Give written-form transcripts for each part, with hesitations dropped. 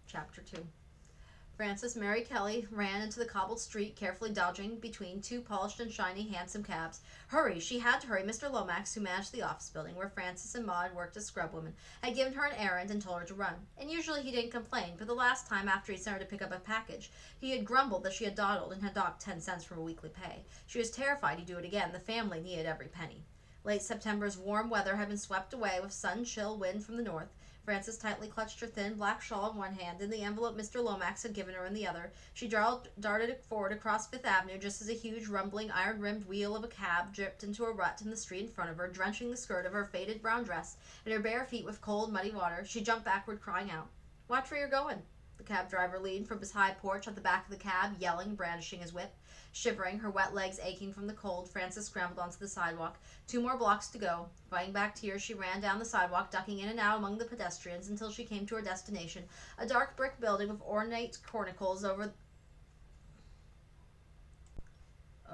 Chapter 2. Frances Mary Kelly ran into the cobbled street, carefully dodging between two polished and shiny hansom cabs. Hurry! She had to hurry. Mr. Lomax, who managed the office building where Frances and Maud worked as scrubwomen, had given her an errand and told her to run. And usually he didn't complain, but the last time after he sent her to pick up a package, he had grumbled that she had dawdled and had docked 10 cents from her weekly pay. She was terrified he'd do it again. The family needed every penny. Late September's warm weather had been swept away with sun-chill wind from the north. Frances tightly clutched her thin black shawl in one hand and the envelope Mr. Lomax had given her in the other. She darted forward across Fifth Avenue just as a huge, rumbling, iron-rimmed wheel of a cab dripped into a rut in the street in front of her, drenching the skirt of her faded brown dress and her bare feet with cold, muddy water. She jumped backward, crying out. "Watch where you're going." The cab driver leaned from his high porch at the back of the cab, yelling, brandishing his whip. Shivering, her wet legs aching from the cold, Frances scrambled onto the sidewalk. 2 more blocks to go. Fighting back tears, she ran down the sidewalk, ducking in and out among the pedestrians until she came to her destination, a dark brick building with ornate cornicles over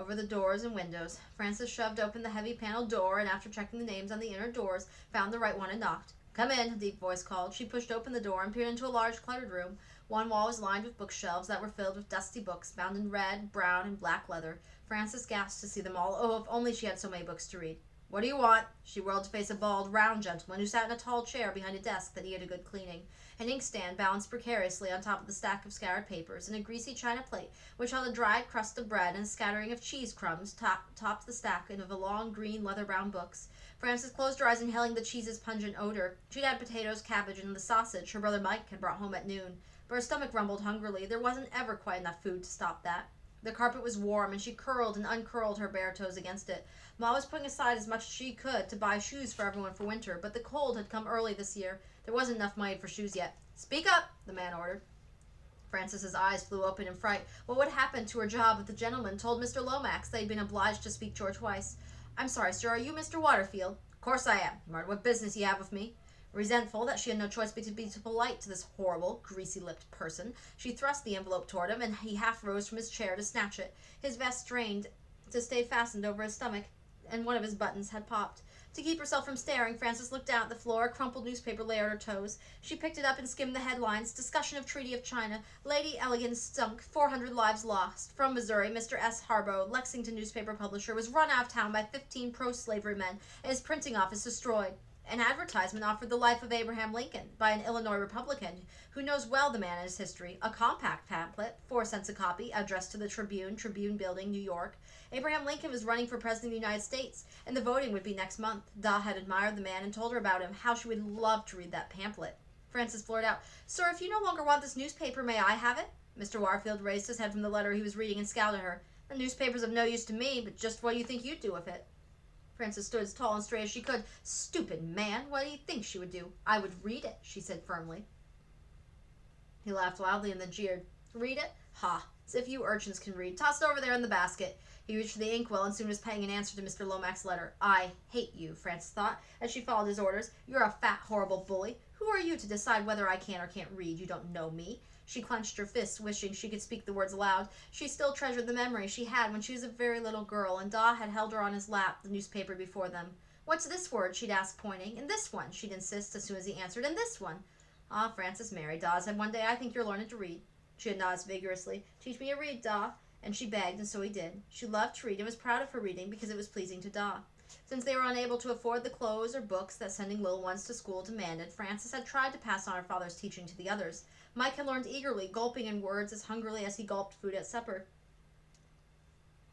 the doors and windows. Frances shoved open the heavy paneled door and, after checking the names on the inner doors, found the right one and knocked. "Come in," a deep voice called. She pushed open the door and peered into a large, cluttered room. One wall was lined with bookshelves that were filled with dusty books, bound in red, brown, and black leather. Frances gasped to see them all. Oh, if only she had so many books to read. "What do you want?" She whirled to face a bald, round gentleman who sat in a tall chair behind a desk that needed a good cleaning. An inkstand balanced precariously on top of the stack of scattered papers, and a greasy china plate, which held a dried crust of bread and a scattering of cheese crumbs, topped the stack of the long, green, leather-bound books. Frances closed her eyes, inhaling the cheese's pungent odor. She'd had potatoes, cabbage, and the sausage her brother Mike had brought home at noon, but her stomach rumbled hungrily. There wasn't ever quite enough food to stop that. The carpet was warm, and she curled and uncurled her bare toes against it. Ma was putting aside as much as she could to buy shoes for everyone for winter, but the cold had come early this year. There wasn't enough money for shoes yet. "Speak up," the man ordered. Frances's eyes flew open in fright. What would happen to her job if the gentleman told Mr. Lomax they'd been obliged to speak to her twice? "I'm sorry, sir, are you Mr. Waterfield?" "Course I am," he muttered. "What business you have with me?" Resentful that she had no choice but to be polite to this horrible, greasy-lipped person, she thrust the envelope toward him, and he half rose from his chair to snatch it. His vest strained to stay fastened over his stomach, and one of his buttons had popped. To keep herself from staring, Frances looked down at the floor. A crumpled newspaper lay at her toes. She picked it up and skimmed the headlines. Discussion of Treaty of China. Lady Elegance sunk. 400 lives lost. From Missouri, Mr. S. Harbaugh, Lexington newspaper publisher, was run out of town by 15 pro-slavery men and his printing office destroyed. An advertisement offered the life of Abraham Lincoln by an Illinois Republican who knows well the man and his history. A compact pamphlet, 4 cents a copy, addressed to the Tribune Building, New York. Abraham Lincoln was running for president of the United States, and the voting would be next month. Da had admired the man and told her about him, how she would love to read that pamphlet. Frances blurted out, "Sir, if you no longer want this newspaper, may I have it?" Mr. Warfield raised his head from the letter he was reading and scowled at her. "The newspaper's of no use to me, but just what do you think you'd do with it?" Frances stood as tall and straight as she could. "Stupid man, what do you think she would do?" "I would read it," she said firmly. He laughed loudly and then jeered. "Read it? Ha! As if you urchins can read. Toss it over there in the basket." He reached for the inkwell and soon was paying an answer to Mr. Lomax's letter. "I hate you," Frances thought, as she followed his orders. "You're a fat, horrible bully. Who are you to decide whether I can or can't read? You don't know me." She clenched her fists, wishing she could speak the words aloud. She still treasured the memory she had when she was a very little girl, and Da had held her on his lap, the newspaper before them. "What's this word?" she'd ask, pointing. "And this one," she'd insist as soon as he answered. "And this one." "Ah, Frances Mary," Da said one day, "I think you're learning to read." She had nodded vigorously. "Teach me to read, Da." And she begged, and so he did. She loved to read and was proud of her reading because it was pleasing to Da. Since they were unable to afford the clothes or books that sending little ones to school demanded, Frances had tried to pass on her father's teaching to the others. Mike had learned eagerly, gulping in words as hungrily as he gulped food at supper.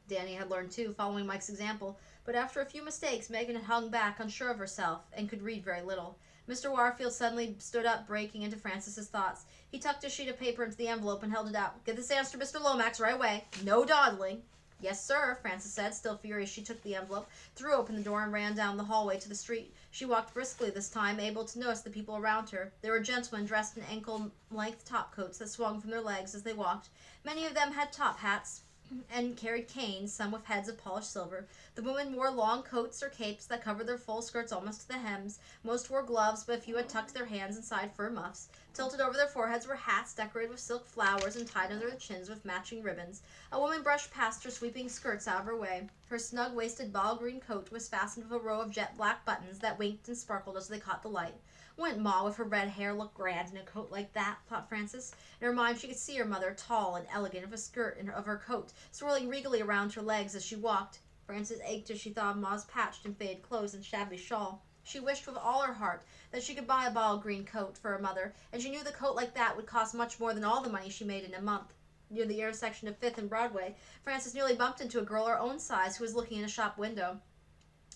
Danny had learned too, following Mike's example, but after a few mistakes, Megan had hung back, unsure of herself, and could read very little. Mr. Warfield suddenly stood up, breaking into Frances's thoughts. He tucked a sheet of paper into the envelope and held it out. "Get this answer to Mr. Lomax right away. No dawdling." "Yes, sir," Frances said, still furious. She took the envelope, threw open the door, and ran down the hallway to the street. She walked briskly this time, able to notice the people around her. There were gentlemen dressed in ankle-length topcoats that swung from their legs as they walked. Many of them had top hats and carried canes, some with heads of polished silver. The women wore long coats or capes that covered their full skirts almost to the hems. Most wore gloves, but a few had tucked their hands inside fur muffs. Tilted over their foreheads were hats decorated with silk flowers and tied under their chins with matching ribbons. A woman brushed past her, sweeping skirts out of her way. Her snug-waisted ball-green coat was fastened with a row of jet-black buttons that winked and sparkled as they caught the light. Wouldn't Ma with her red hair look grand in a coat like that, thought Frances. In her mind she could see her mother, tall and elegant, of a skirt of her coat, swirling regally around her legs as she walked. Frances ached as she thought of Ma's patched and faded clothes and shabby shawl. She wished with all her heart that she could buy a ball green coat for her mother, and she knew the coat like that would cost much more than all the money she made in a month. Near the intersection of 5th and Broadway, Frances nearly bumped into a girl her own size who was looking in a shop window.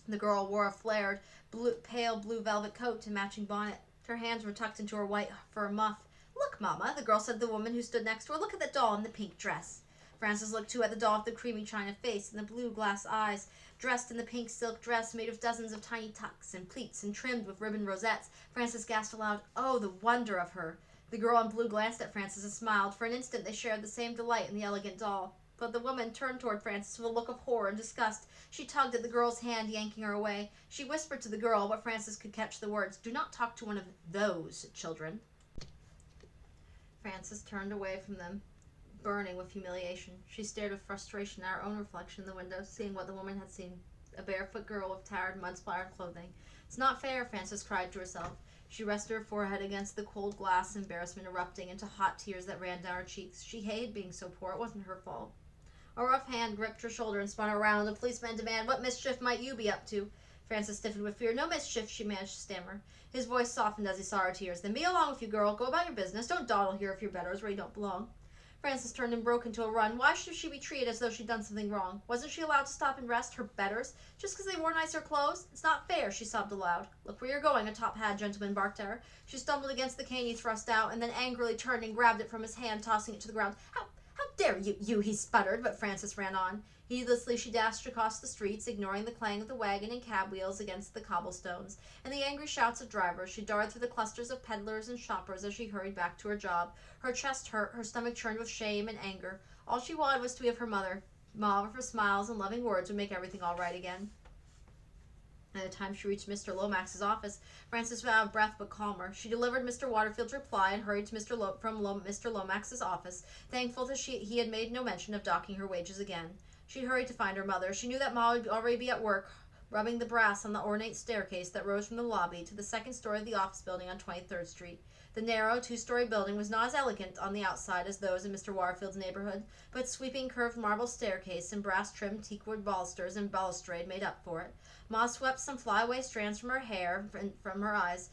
The girl wore a flared, pale blue velvet coat and matching bonnet. Her hands were tucked into her white fur muff. "Look, Mama," the girl said to the woman who stood next to her. "Look at that doll in the pink dress." Frances looked too at the doll with the creamy china face and the blue glass eyes, dressed in the pink silk dress made of dozens of tiny tucks and pleats and trimmed with ribbon rosettes. Frances gasped aloud, "Oh, the wonder of her!" The girl in blue glanced at Frances and smiled. For an instant they shared the same delight in the elegant doll. But the woman turned toward Frances with a look of horror and disgust. She tugged at the girl's hand, yanking her away. She whispered to the girl, but Frances could catch the words, "Do not talk to one of those children." Frances turned away from them, burning with humiliation. She stared with frustration at her own reflection in the window, seeing what the woman had seen, a barefoot girl with tattered, mud-splattered clothing. "It's not fair," Frances cried to herself. She rested her forehead against the cold glass, embarrassment erupting into hot tears that ran down her cheeks. She hated being so poor. It wasn't her fault. A rough hand gripped her shoulder and spun her around. The policeman demanded, "What mischief might you be up to?" Frances stiffened with fear. "No mischief," she managed to stammer. His voice softened as he saw her tears. "Then be along with you, girl. Go about your business. Don't dawdle here if your betters where you don't belong." Frances turned and broke into a run. Why should she be treated as though she'd done something wrong? Wasn't she allowed to stop and rest, her betters, just because they wore nicer clothes? "It's not fair," she sobbed aloud. "Look where you're going," a top-hat gentleman barked at her. She stumbled against the cane he thrust out, and then angrily turned and grabbed it from his hand, tossing it to the ground. How dare you, he sputtered, but Frances ran on. Heedlessly she dashed across the streets, ignoring the clang of the wagon and cab wheels against the cobblestones, and the angry shouts of drivers. She darted through the clusters of peddlers and shoppers as she hurried back to her job. Her chest hurt, her stomach churned with shame and anger. All she wanted was to be with her mother. Ma, with her smiles and loving words, would make everything all right again. By the time she reached Mr. Lomax's office, Frances was out of breath but calmer. She delivered Mr. Waterfield's reply and hurried to Mr. Lomax's office, thankful that he had made no mention of docking her wages again. She hurried to find her mother. She knew that Ma would already be at work, rubbing the brass on the ornate staircase that rose from the lobby to the second story of the office building on 23rd Street. The narrow, two-story building was not as elegant on the outside as those in Mr. Waterfield's neighborhood, but sweeping curved marble staircase and brass-trimmed teakwood balusters and balustrade made up for it. Ma swept some flyaway strands from her hair and from her eyes,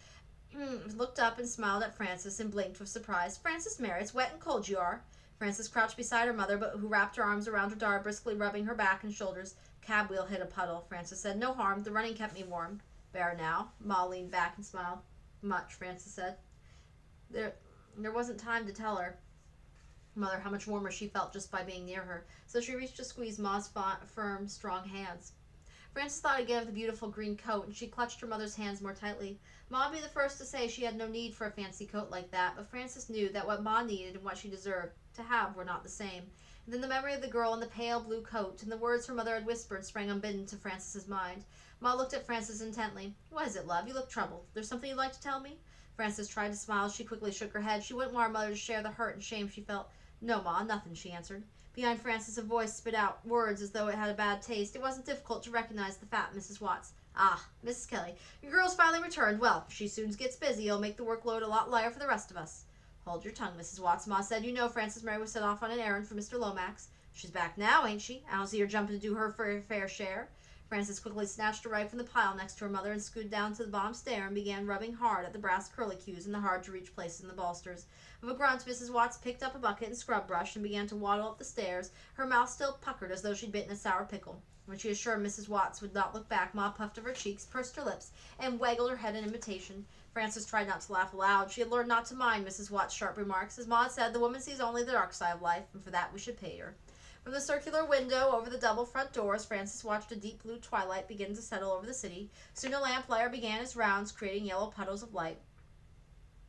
looked up and smiled at Frances and blinked with surprise. "Frances Mary, it's wet and cold you are." Frances crouched beside her mother, but who wrapped her arms around her daughter, briskly rubbing her back and shoulders. "Cab wheel hit a puddle," Frances said. "No harm. The running kept me warm." "Better now." Ma leaned back and smiled. "Much," Frances said. There wasn't time to tell her mother how much warmer she felt just by being near her, so she reached to squeeze Ma's firm, strong hands. Frances thought again of the beautiful green coat, and she clutched her mother's hands more tightly. Ma would be the first to say she had no need for a fancy coat like that, but Frances knew that what Ma needed and what she deserved to have were not the same. And then the memory of the girl in the pale blue coat and the words her mother had whispered sprang unbidden to Frances's mind. Ma looked at Frances intently. "What is it, love? You look troubled. There's something you'd like to tell me?" Frances tried to smile. She quickly shook her head. She wouldn't want her mother to share the hurt and shame she felt. "No, Ma, nothing," she answered. Behind Frances a voice spit out words as though it had a bad taste. It wasn't difficult to recognize the fat Mrs. Watts. "Ah, Mrs. Kelly, your girl's finally returned. Well, if she soon gets busy, it'll make the workload a lot lighter for the rest of us." "Hold your tongue, Mrs. Watts," Ma said. "You know Frances Mary was sent off on an errand for Mr. Lomax. She's back now, ain't she? I don't see her jumping to do her fair share." Frances quickly snatched a rag from the pile next to her mother and scooted down to the bottom stair and began rubbing hard at the brass curlicues and the hard-to-reach places in the balusters. With a grunt, Mrs. Watts picked up a bucket and scrub brush and began to waddle up the stairs, her mouth still puckered as though she'd bitten a sour pickle. When she assured Mrs. Watts would not look back, Ma puffed of her cheeks, pursed her lips, and waggled her head in invitation. Frances tried not to laugh aloud. She had learned not to mind Mrs. Watts' sharp remarks. As Ma had said, the woman sees only the dark side of life, and for that we should pay her. From the circular window over the double front doors, Frances watched a deep blue twilight begin to settle over the city. Soon a lamplighter began his rounds, creating yellow puddles of light.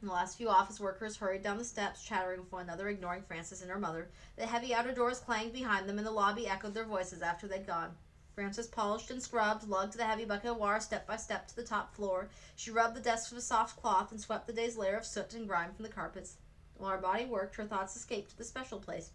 The last few office workers hurried down the steps, chattering with one another, ignoring Frances and her mother. The heavy outer doors clanged behind them, and the lobby echoed their voices after they'd gone. Frances polished and scrubbed, lugged the heavy bucket of water step by step to the top floor. She rubbed the desks with a soft cloth and swept the day's layer of soot and grime from the carpets. While her body worked, her thoughts escaped to the special place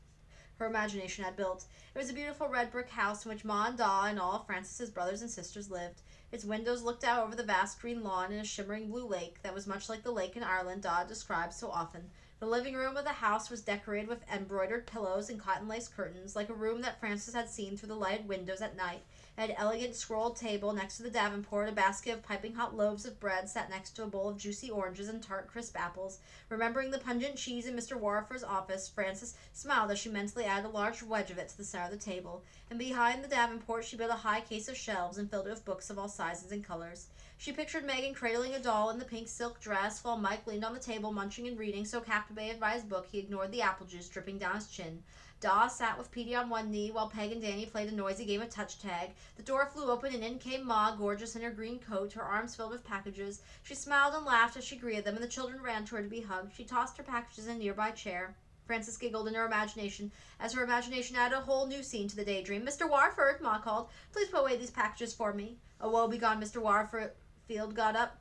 her imagination had built. It was a beautiful red brick house in which Ma and Da and all of Frances's brothers and sisters lived. Its windows looked out over the vast green lawn and a shimmering blue lake that was much like the lake in Ireland Dot described so often. The living room of the house was decorated with embroidered pillows and cotton lace curtains, like a room that Frances had seen through the lighted windows at night. It had an elegant scrolled table next to the davenport. A basket of piping hot loaves of bread sat next to a bowl of juicy oranges and tart crisp apples. Remembering the pungent cheese in Mr. Warrifer's office, Frances smiled as she mentally added a large wedge of it to the center of the table. And behind the davenport she built a high case of shelves and filled it with books of all sizes and colors. She pictured Megan cradling a doll in the pink silk dress while Mike leaned on the table munching and reading, so captivated by his book he ignored the apple juice dripping down his chin. Dawes sat with Petey on one knee while Peg and Danny played a noisy game of touch tag. The door flew open and in came Ma, gorgeous in her green coat, her arms filled with packages. She smiled and laughed as she greeted them, and the children ran to her to be hugged. She tossed her packages in a nearby chair. Frances giggled in her imagination, as her imagination added a whole new scene to the daydream. "Mr. Warford," Ma called, "please put away these packages for me." A woe-begone Mr. Waterfield got up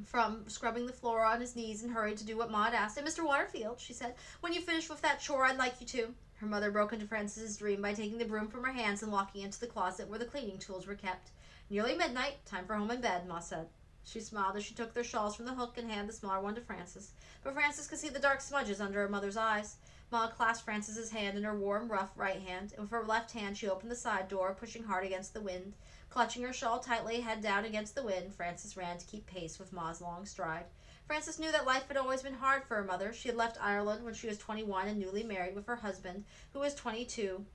from scrubbing the floor on his knees and hurried to do what Ma had asked. "And Mr. Waterfield," she said, "when you finish with that chore, I'd like you to." Her mother broke into Frances's dream by taking the broom from her hands and walking into the closet where the cleaning tools were kept. "Nearly midnight. Time for home and bed," Ma said. She smiled as she took their shawls from the hook and handed the smaller one to Frances. But Frances could see the dark smudges under her mother's eyes. Ma clasped Frances's hand in her warm, rough right hand, and with her left hand she opened the side door, pushing hard against the wind. Clutching her shawl tightly, head down against the wind, Frances ran to keep pace with Ma's long stride. Frances knew that life had always been hard for her mother. She had left Ireland when she was 21 and newly married with her husband, who was 26.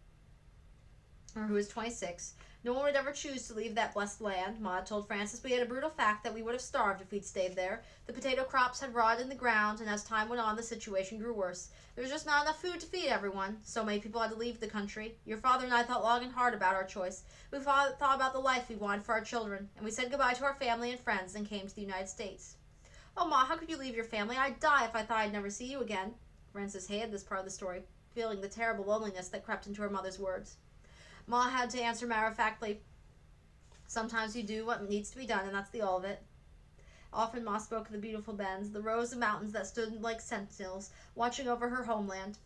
No one would ever choose to leave that blessed land, Ma told Frances, but he had a brutal fact that we would have starved if we'd stayed there. The potato crops had rotted in the ground, and as time went on, the situation grew worse. There was just not enough food to feed everyone. So many people had to leave the country. Your father and I thought long and hard about our choice. We thought about the life we wanted for our children, and we said goodbye to our family and friends and came to the United States. "Oh, Ma, how could you leave your family? I'd die if I thought I'd never see you again." Frances hated this part of the story, feeling the terrible loneliness that crept into her mother's words. Ma had to answer matter-of-factly, "Sometimes you do what needs to be done, and that's the all of it." Often Ma spoke of the beautiful bends, the rows of mountains that stood like sentinels, watching over her homeland.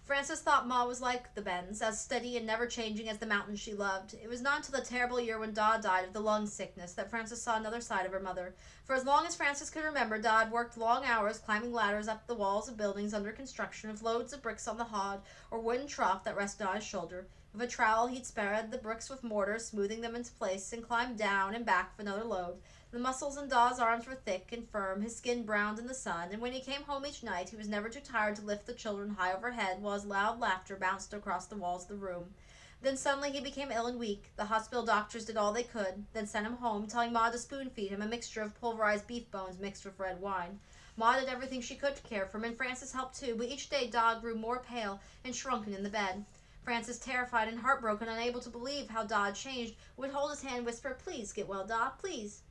Frances thought Ma was like the bends, as steady and never-changing as the mountains she loved. It was not until the terrible year when Da died of the lung sickness that Frances saw another side of her mother. For as long as Frances could remember, Da had worked long hours climbing ladders up the walls of buildings under construction, with loads of bricks on the hod or wooden trough that rested on his shoulder. With a trowel he'd spread the bricks with mortar, smoothing them into place, and climbed down and back with another load. The muscles in Da's arms were thick and firm, his skin browned in the sun, and when he came home each night he was never too tired to lift the children high overhead while his loud laughter bounced across the walls of the room. Then suddenly he became ill and weak. The hospital doctors did all they could, then sent him home, telling Ma to spoon-feed him a mixture of pulverized beef bones mixed with red wine. Ma did everything she could to care for him, and Frances helped too, but each day Da grew more pale and shrunken in the bed. Frances, terrified and heartbroken, unable to believe how Da had changed, would hold his hand and whisper, "Please get well, Da, please."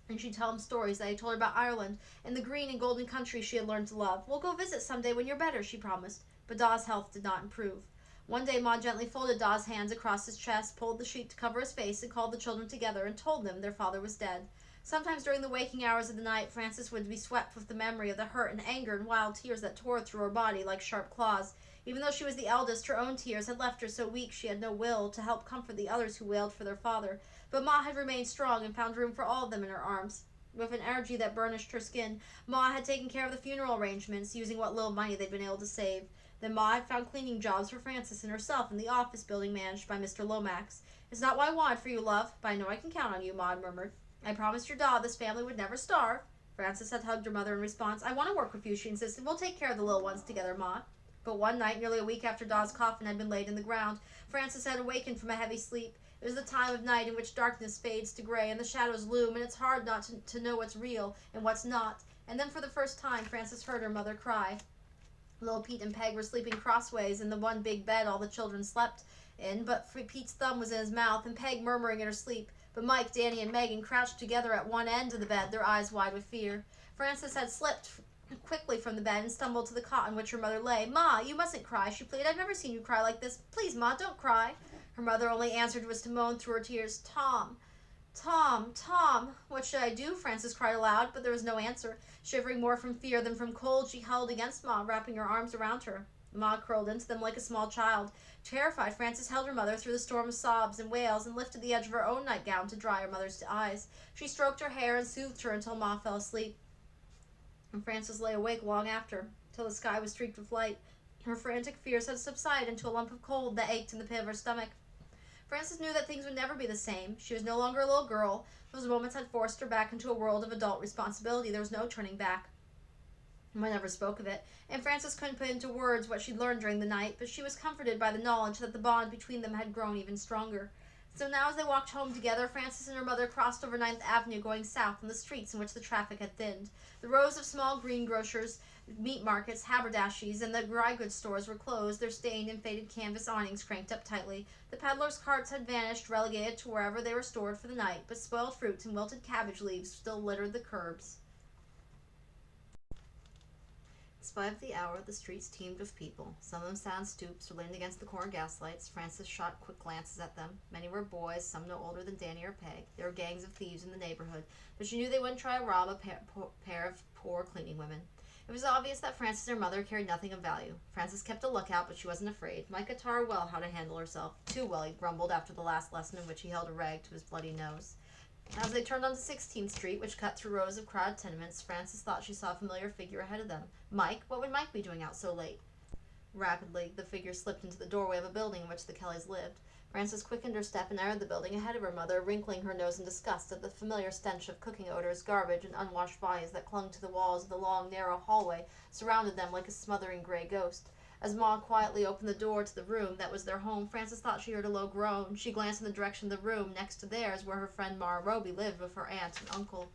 And she'd tell him stories that he told her about Ireland and the green and golden country she had learned to love. "We'll go visit someday when you're better," she promised. But Da's health did not improve. One day Ma gently folded Da's hands across his chest, pulled the sheet to cover his face, and called the children together and told them their father was dead. Sometimes during the waking hours of the night, Frances would be swept with the memory of the hurt and anger and wild tears that tore through her body like sharp claws. Even though she was the eldest, her own tears had left her so weak she had no will to help comfort the others who wailed for their father. But Ma had remained strong and found room for all of them in her arms. With an energy that burnished her skin, Ma had taken care of the funeral arrangements, using what little money they'd been able to save. Then Ma had found cleaning jobs for Frances and herself in the office building managed by Mr. Lomax. "It's not what I wanted for you, love, but I know I can count on you," Ma had murmured. "I promised your Da this family would never starve." Frances had hugged her mother in response. "I want to work with you," she insisted. "We'll take care of the little ones together, Ma." But one night, nearly a week after Da's coffin had been laid in the ground, Frances had awakened from a heavy sleep. It was the time of night in which darkness fades to gray and the shadows loom, and it's hard not to know what's real and what's not. And then for the first time, Frances heard her mother cry. Little Pete and Peg were sleeping crossways in the one big bed all the children slept in, but Pete's thumb was in his mouth and Peg murmuring in her sleep. But Mike, Danny, and Megan crouched together at one end of the bed, their eyes wide with fear. Frances had slipped quickly from the bed and stumbled to the cot on which her mother lay. "Ma, you mustn't cry," she pleaded. "I've never seen you cry like this. Please, Ma, don't cry." Her mother only answered was to moan through her tears, "Tom, Tom, Tom." "What should I do?" Frances cried aloud, but there was no answer. Shivering more from fear than from cold, she huddled against Ma, wrapping her arms around her. Ma curled into them like a small child. Terrified, Frances held her mother through the storm of sobs and wails and lifted the edge of her own nightgown to dry her mother's eyes. She stroked her hair and soothed her until Ma fell asleep. And Frances lay awake long after, till the sky was streaked with light. Her frantic fears had subsided into a lump of cold that ached in the pit of her stomach. Frances knew that things would never be the same. She was no longer a little girl. Those moments had forced her back into a world of adult responsibility. There was no turning back. I never spoke of it, and Frances couldn't put into words what she'd learned during the night, but she was comforted by the knowledge that the bond between them had grown even stronger. So now as they walked home together, Frances and her mother crossed over Ninth Avenue going south on the streets in which the traffic had thinned. The rows of small greengrocers, meat markets, haberdashers, and the dry goods stores were closed, their stained and faded canvas awnings cranked up tightly. The peddlers' carts had vanished, relegated to wherever they were stored for the night, but spoiled fruits and wilted cabbage leaves still littered the curbs. In spite of the hour, the streets teemed with people. Some of them sat on stoops or leaned against the corner gaslights. Frances shot quick glances at them. Many were boys, some no older than Danny or Peg. There were gangs of thieves in the neighborhood, but she knew they wouldn't try to rob a pair of poor cleaning women. It was obvious that Frances and her mother carried nothing of value. Frances kept a lookout, but she wasn't afraid. Micah taught her well how to handle herself. Too well, he grumbled after the last lesson in which he held a rag to his bloody nose. As they turned onto 16th Street, which cut through rows of crowded tenements, Frances thought she saw a familiar figure ahead of them. Mike? What would Mike be doing out so late? Rapidly, the figure slipped into the doorway of a building in which the Kellys lived. Frances quickened her step and entered the building ahead of her mother, wrinkling her nose in disgust at the familiar stench of cooking odors, garbage, and unwashed bodies that clung to the walls of the long, narrow hallway, surrounded them like a smothering gray ghost. As Ma quietly opened the door to the room that was their home, Frances thought she heard a low groan. She glanced in the direction of the room next to theirs where her friend Mara Roby lived with her aunt and uncle.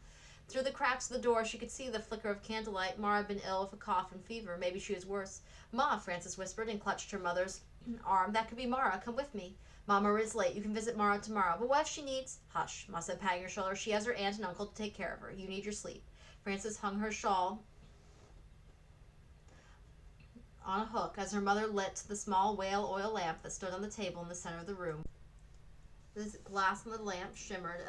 Through the cracks of the door she could see the flicker of candlelight. Mara had been ill with a cough and fever. Maybe she was worse. Ma, Frances whispered and clutched her mother's arm. That could be Mara. Come with me. Mama is late. You can visit Mara tomorrow. But what if she needs... Hush, Ma said, patting her shoulder. She has her aunt and uncle to take care of her. You need your sleep. Frances hung her shawl on a hook as her mother lit the small whale oil lamp that stood on the table in the center of the room. The glass in the lamp shimmered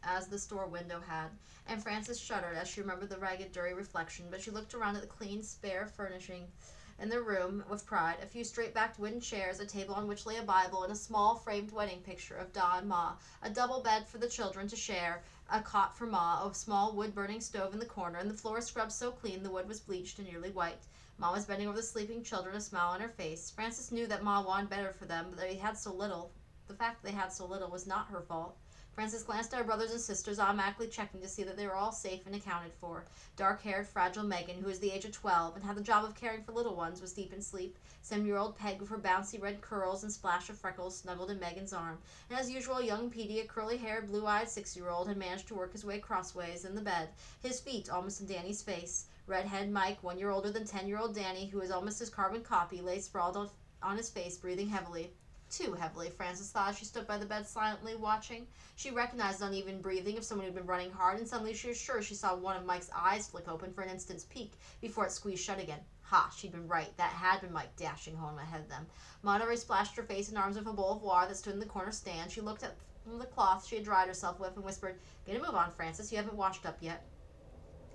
as the store window had, and Frances shuddered as she remembered the ragged, dirty reflection, but she looked around at the clean, spare furnishing in the room with pride. A few straight-backed wooden chairs, a table on which lay a Bible, and a small framed wedding picture of Da and Ma, a double bed for the children to share, a cot for Ma, a small wood-burning stove in the corner, and the floor scrubbed so clean the wood was bleached and nearly white. Ma was bending over the sleeping children, a smile on her face. Frances knew that Ma wanted better for them, but they had so little. The fact that they had so little was not her fault. Frances glanced at her brothers and sisters, automatically checking to see that they were all safe and accounted for. Dark-haired, fragile Megan, who was the age of 12 and had the job of caring for little ones, was deep in sleep. 7-year-old Peg, with her bouncy red curls and splash of freckles, snuggled in Megan's arm. And as usual, young Petey, a curly-haired, blue-eyed 6-year-old, had managed to work his way crossways in the bed, his feet almost in Danny's face. Redhead Mike, 1 year older than 10-year-old Danny, who was almost his carbon copy, lay sprawled on his face, breathing heavily. Too heavily, Frances thought as she stood by the bed silently watching. She recognized uneven breathing of someone who'd been running hard, and suddenly she was sure she saw one of Mike's eyes flick open for an instant's peek before it squeezed shut again. Ha, she'd been right. That had been Mike dashing home ahead of them. Monterey splashed her face and arms with a bowl of water that stood in the corner stand. She looked at the cloth she had dried herself with and whispered, "Get a move on, Frances. You haven't washed up yet."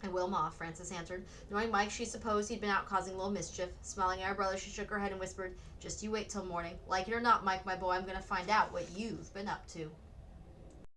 "I will, Ma," Frances answered. Knowing Mike, she supposed he'd been out causing a little mischief. Smiling at her brother, she shook her head and whispered, "Just you wait till morning. Like it or not, Mike, my boy, I'm going to find out what you've been up to."